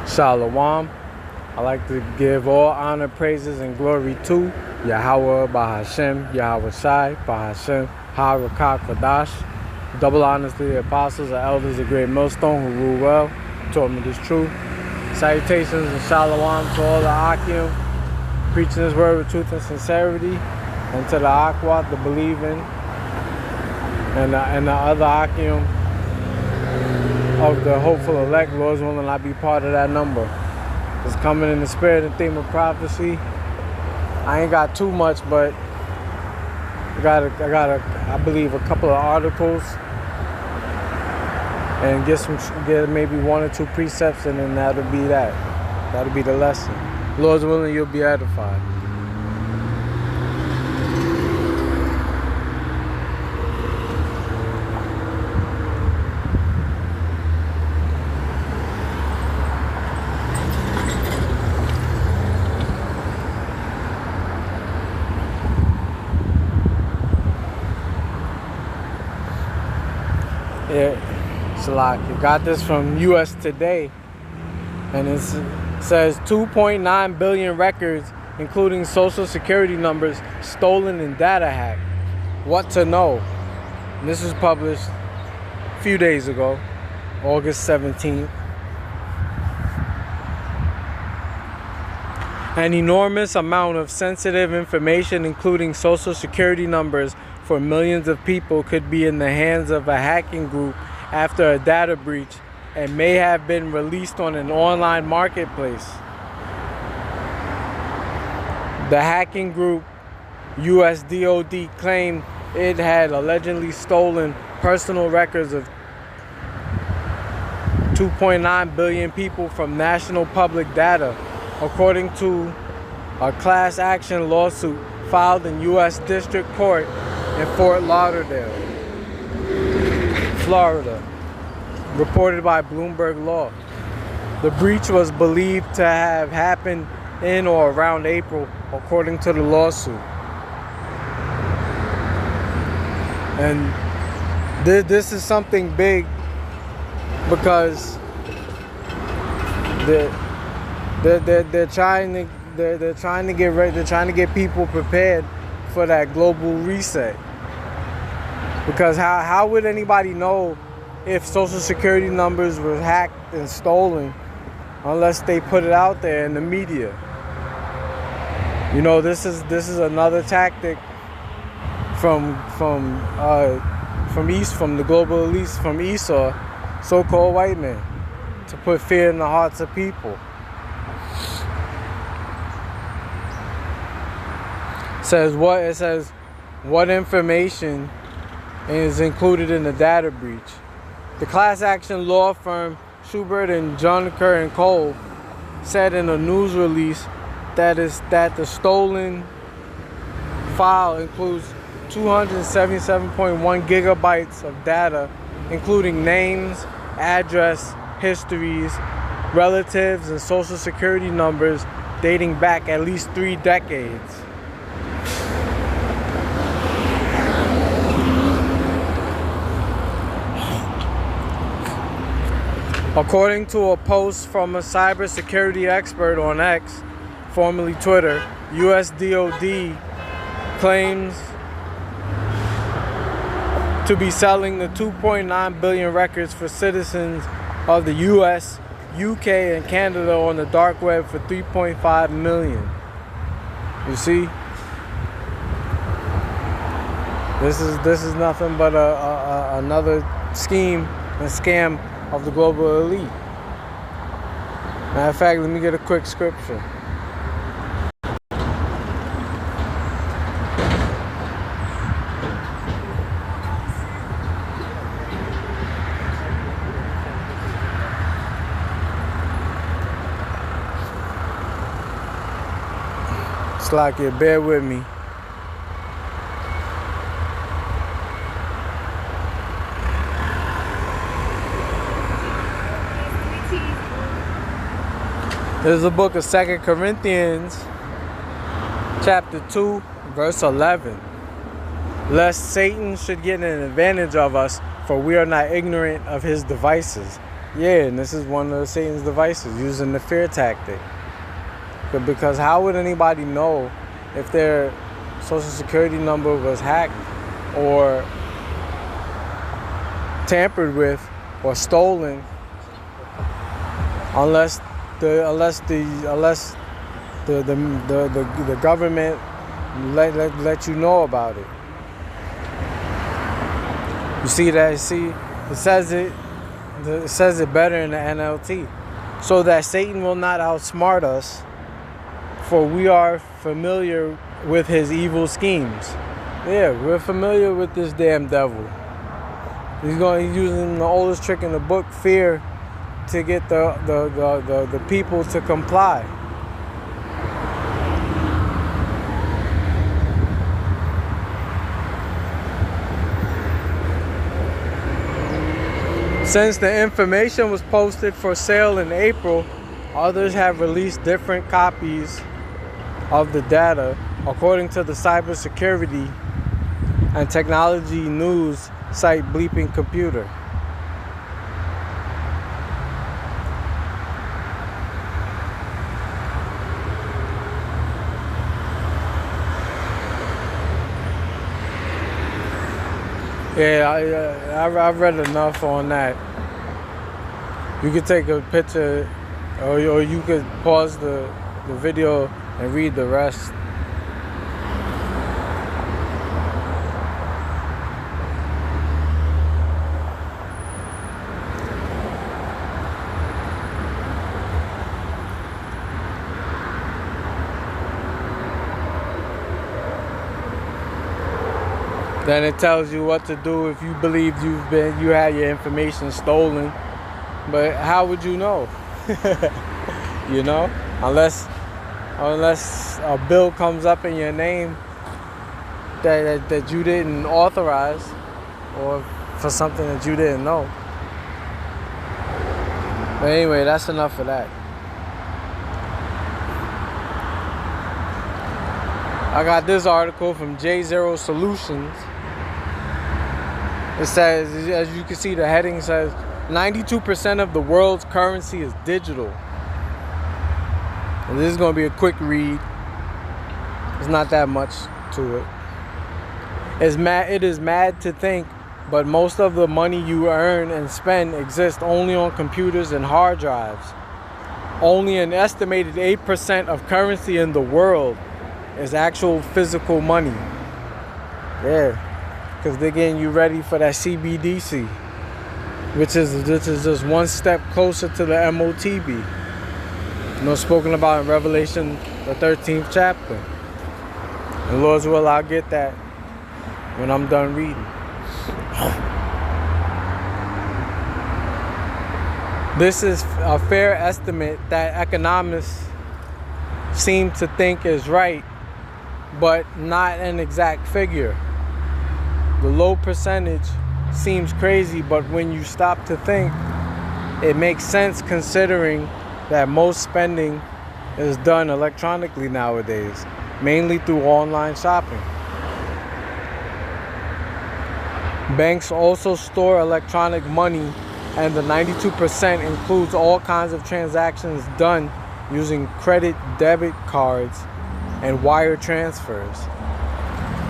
Shalom. I like to give all honor, praises, and glory to Yahweh Bahashem, Yahweh Shai, Bahashem, Harakah Kodash. Double honors to the apostles, the elders, the great millstone who rule well, taught me this truth. Salutations and shalom to all the Akim, preaching this word with truth and sincerity, and to the Akwat, the believing, and the other Akim of the hopeful elect. Lord's willing, I be part of that number. It's coming in the spirit and theme of prophecy. I ain't got too much, but I got I believe a couple of articles and get maybe one or two precepts, and then that'll be that. That'll be the lesson. Lord's willing, you'll be edified. You got this from US Today, and it says 2.9 billion records, including social security numbers, stolen in data hack. What to know? And this was published a few days ago, August 17th. An enormous amount of sensitive information, including social security numbers for millions of people, could be in the hands of a hacking group after a data breach, and may have been released on an online marketplace. The hacking group USDOD claimed it had allegedly stolen personal records of 2.9 billion people from national public data, according to a class action lawsuit filed in U.S. District Court in Fort Lauderdale, Florida, reported by Bloomberg Law. The breach was believed to have happened in or around April, according to the lawsuit. And this is something big because they're trying to get people prepared for that global reset. Because how would anybody know if social security numbers were hacked and stolen unless they put it out there in the media? You know, this is another tactic from the global elites, from Esau, so-called white men, to put fear in the hearts of people. It says what information is included in the data breach. The class action law firm Schubert and Jonker and Cole said in a news release that the stolen file includes 277.1 gigabytes of data, including names, address, histories, relatives, and social security numbers dating back at least 3 decades. According to a post from a cybersecurity expert on X, formerly Twitter, USDOD claims to be selling the 2.9 billion records for citizens of the US, UK, and Canada on the dark web for 3.5 million. You see? This is nothing but another scheme and scam of the global elite. Matter of fact, let me get a quick scripture. Slakia, bear with me. There's a book of 2 Corinthians, chapter 2, verse 11. Lest Satan should get an advantage of us, for we are not ignorant of his devices. Yeah, and this is one of Satan's devices, using the fear tactic. Because how would anybody know if their social security number was hacked or tampered with or stolen unless the government let you know about it? You see that? See, it says it better in the NLT, so that Satan will not outsmart us, for we are familiar with his evil schemes. Yeah, we're familiar with this damn devil. He's using the oldest trick in the book, fear, to get the people to comply. Since the information was posted for sale in April, others have released different copies of the data, according to the cybersecurity and technology news site Bleeping Computer. Yeah, I've read enough on that. You could take a picture, or you could pause the video and read the rest. Then it tells you what to do if you believe you had your information stolen. But how would you know? You know, unless a bill comes up in your name that you didn't authorize, or for something that you didn't know. But anyway, that's enough of that. I got this article from J0 Solutions. It says, as you can see, the heading says, 92% of the world's currency is digital. And this is going to be a quick read. There's not that much to it. It is mad to think, but most of the money you earn and spend exists only on computers and hard drives. Only an estimated 8% of currency in the world is actual physical money. Yeah, because they're getting you ready for that CBDC, which is just one step closer to the MOTB. You know, spoken about in Revelation, the 13th chapter. And Lord's will, I'll get that when I'm done reading. This is a fair estimate that economists seem to think is right, but not an exact figure. The low percentage seems crazy, but when you stop to think, it makes sense considering that most spending is done electronically nowadays, mainly through online shopping. Banks also store electronic money, and the 92% includes all kinds of transactions done using credit, debit cards, and wire transfers.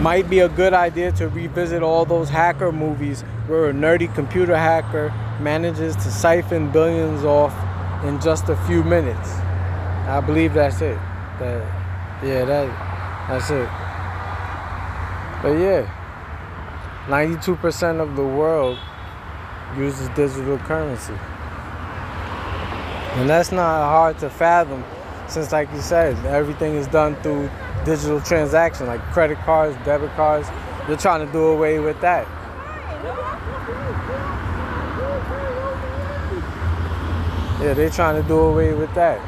Might be a good idea to revisit all those hacker movies where a nerdy computer hacker manages to siphon billions off in just a few minutes. I believe that's it. That's it. But yeah, 92% of the world uses digital currency. And that's not hard to fathom, since like you said, everything is done through digital transaction, like credit cards, debit cards. They're trying to do away with that. Yeah, they're trying to do away with that.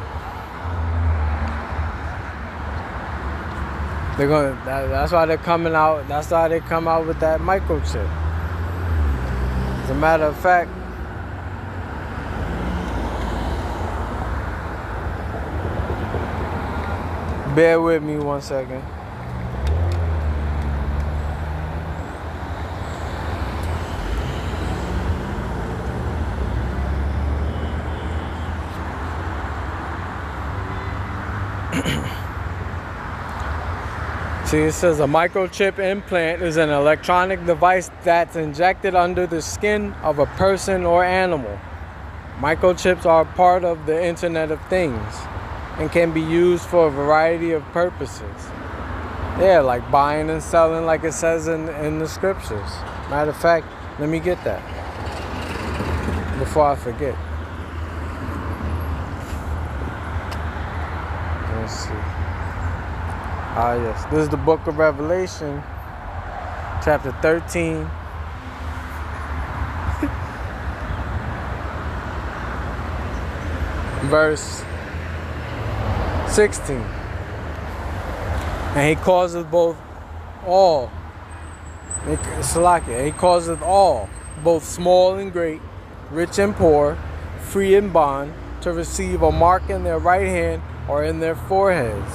That's why they're coming out. That's why they come out with that microchip. As a matter of fact, bear with me 1 second. See, it says a microchip implant is an electronic device that's injected under the skin of a person or animal. Microchips are part of the Internet of Things and can be used for a variety of purposes. Yeah, like buying and selling, like it says in the scriptures. Matter of fact, let me get that before I forget. Let's see. Ah, yes. This is the book of Revelation, chapter 13. Verse 16. And he causeth both all. Salakia. He causeth all, both small and great, rich and poor, free and bond, to receive a mark in their right hand or in their foreheads.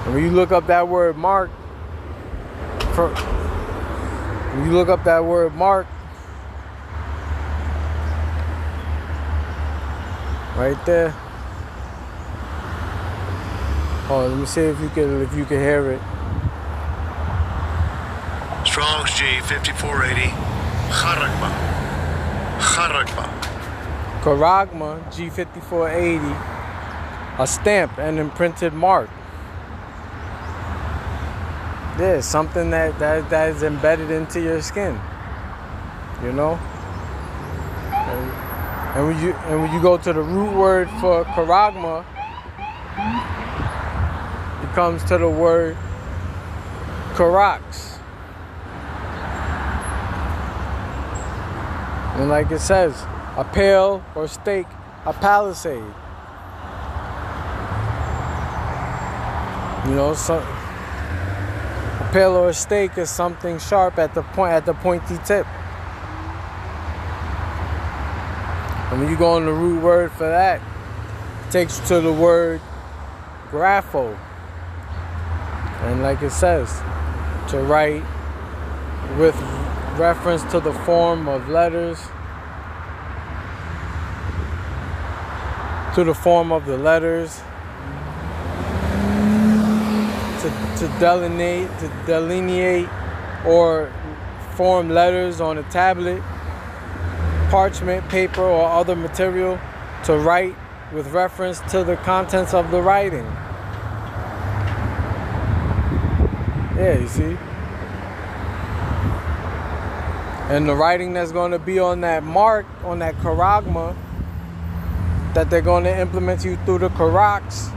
And when you look up that word mark, right there. Oh, let me see if you can hear it. Strong's G 5480. Charagma. Charagma G 5480. A stamp and imprinted mark. Yeah, something that is embedded into your skin. You know? And when you go to the root word for charagma, it comes to the word charax. And like it says, a pale or stake, a palisade. You know, so a pale or a stake is something sharp at the pointy tip. And when you go on the root word for that, it takes you to the word grapho. And like it says, to write with reference to the form of letters, to the form of the letters, to delineate or form letters on a tablet, parchment, paper, or other material, to write with reference to the contents of the writing. Yeah, you see? And the writing that's going to be on that mark, on that charagma, that they're going to implement you through the charax,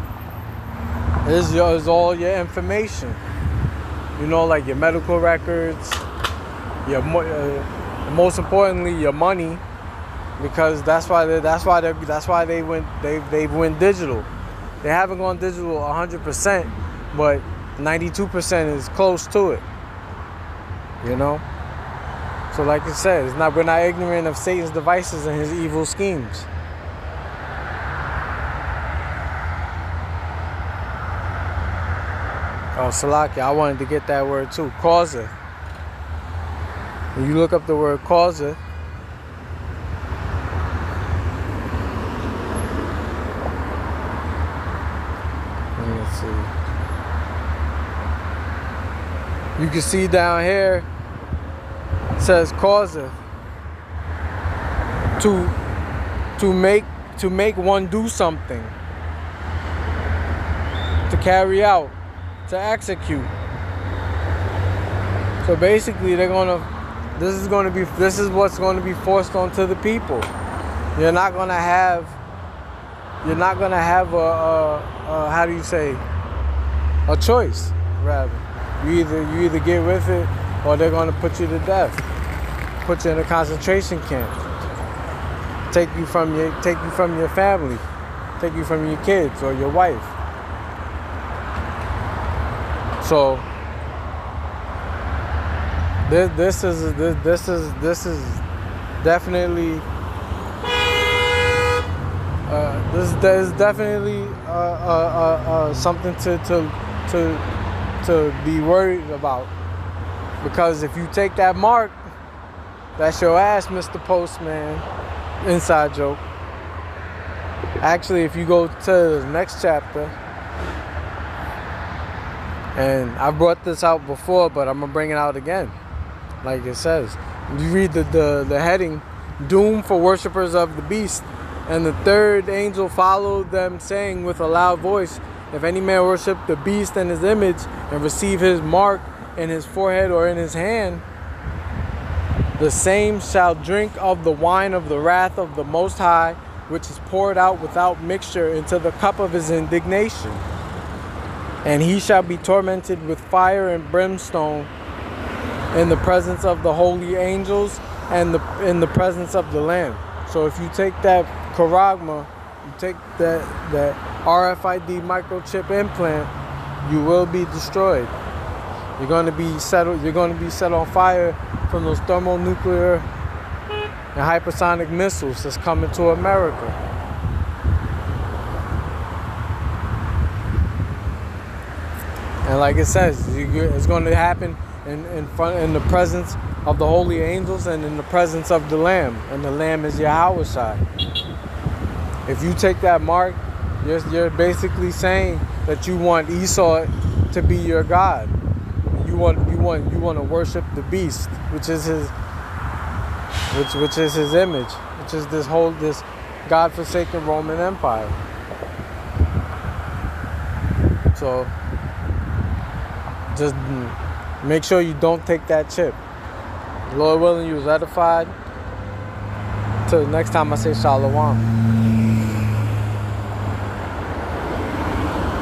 is all your information. You know, like your medical records, your most importantly, your money, because that's why they went digital. They haven't gone digital 100%, but 92% is close to it. You know? So like it says, we're not ignorant of Satan's devices and his evil schemes. Oh, Salakia, I wanted to get that word too. Causa. When you look up the word causa, let's see. You can see down here, it says causa. To make one do something. To carry out. To execute. So basically this is what's going to be forced onto the people. You're not going to have how do you say, a choice, rather. You either get with it, or they're going to put you to death, put you in a concentration camp, take you from your family, take you from your kids or your wife. So this is definitely something to be worried about, because if you take that mark, that's your ass, Mr. Postman. Inside joke. Actually, if you go to the next chapter, and I brought this out before, but I'm gonna bring it out again. Like it says, you read the heading, doom for worshippers of the beast. And the third angel followed them, saying with a loud voice, if any man worship the beast and his image, and receive his mark in his forehead or in his hand, the same shall drink of the wine of the wrath of the Most High, which is poured out without mixture into the cup of his indignation. And he shall be tormented with fire and brimstone in the presence of the holy angels and in the presence of the Lamb. So if you take that charagma, you take that RFID microchip implant, you will be destroyed. You're going to be set on fire from those thermonuclear and hypersonic missiles that's coming to America. And like it says, it's going to happen in the presence of the holy angels and in the presence of the Lamb. And the Lamb is Yahawashi. If you take that mark, you're basically saying that you want Esau to be your God. You want to worship the beast, which is his image, which is this God-forsaken Roman Empire. So just make sure you don't take that chip. Lord willing, you was edified. Till next time I say Shalom.